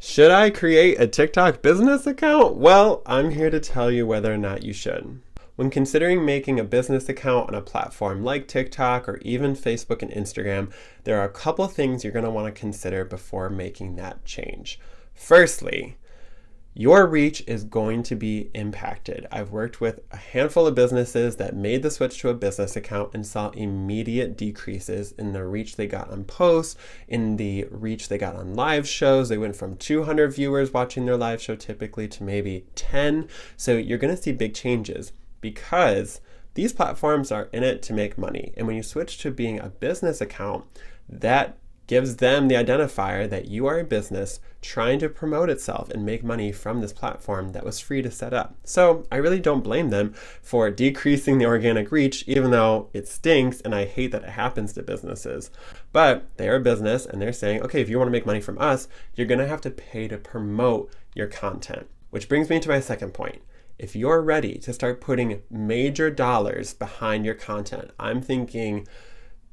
Should I create a TikTok business account? Well, I'm here to tell you whether or not you should. When considering making a business account on a platform like TikTok or even Facebook and Instagram, there are a couple things you're going to want to consider before making that change. Firstly, your reach is going to be impacted. I've worked with a handful of businesses that made the switch to a business account and saw immediate decreases in the reach they got on posts, in the reach they got on live shows. They went from 200 viewers watching their live show typically to maybe 10. So you're going to see big changes because these platforms are in it to make money. And when you switch to being a business account, that gives them the identifier that you are a business trying to promote itself and make money from this platform that was free to set up. So I really don't blame them for decreasing the organic reach, even though it stinks and I hate that it happens to businesses. But they're a business and they're saying, okay, if you want to make money from us, you're going to have to pay to promote your content. Which brings me to my second point. If you're ready to start putting major dollars behind your content, I'm thinking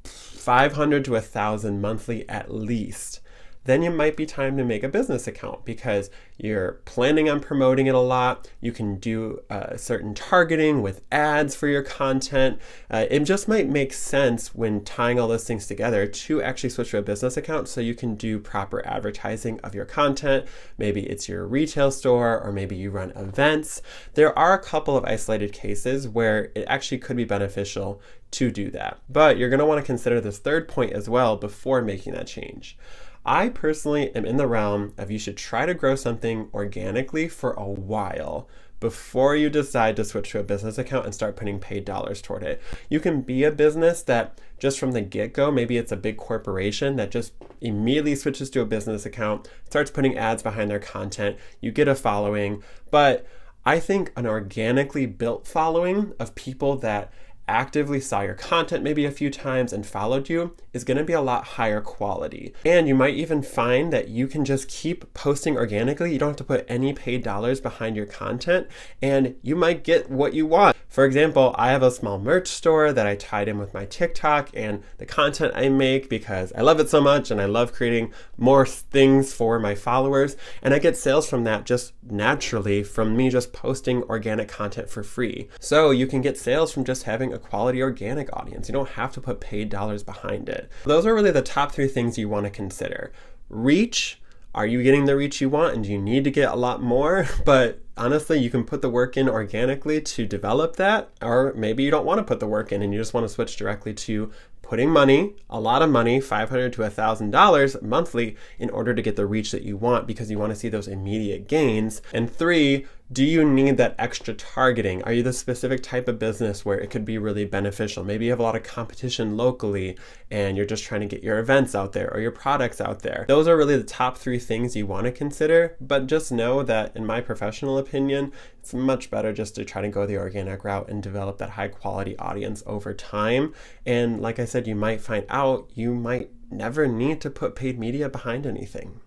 500 to 1,000 monthly at least, then it might be time to make a business account because you're planning on promoting it a lot. You can do certain targeting with ads for your content. It just might make sense when tying all those things together to actually switch to a business account so you can do proper advertising of your content. Maybe it's your retail store or maybe you run events. There are a couple of isolated cases where it actually could be beneficial to do that. But you're going to want to consider this third point as well before making that change. I personally am in the realm of you should try to grow something organically for a while before you decide to switch to a business account and start putting paid dollars toward it. You can be a business that just from the get-go, maybe it's a big corporation that just immediately switches to a business account, starts putting ads behind their content, you get a following. But I think an organically built following of people that actively saw your content maybe a few times and followed you is going to be a lot higher quality. And you might even find that you can just keep posting organically. You don't have to put any paid dollars behind your content and you might get what you want. For example, I have a small merch store that I tied in with my TikTok and the content I make because I love it so much and I love creating more things for my followers. And I get sales from that just naturally from me just posting organic content for free. So you can get sales from just having a quality organic audience. You don't have to put paid dollars behind it. Those are really the top three things you want to consider. Reach. Are you getting the reach you want and do you need to get a lot more? But honestly, you can put the work in organically to develop that, or maybe you don't want to put the work in and you just want to switch directly to putting money, a lot of money, $500 to $1,000 monthly in order to get the reach that you want because you want to see those immediate gains. And three, do you need that extra targeting? Are you the specific type of business where it could be really beneficial? Maybe you have a lot of competition locally and you're just trying to get your events out there or your products out there. Those are really the top three things you want to consider, but just know that in my professional opinion, it's much better just to try to go the organic route and develop that high quality audience over time. And like I said, you might find out you might never need to put paid media behind anything.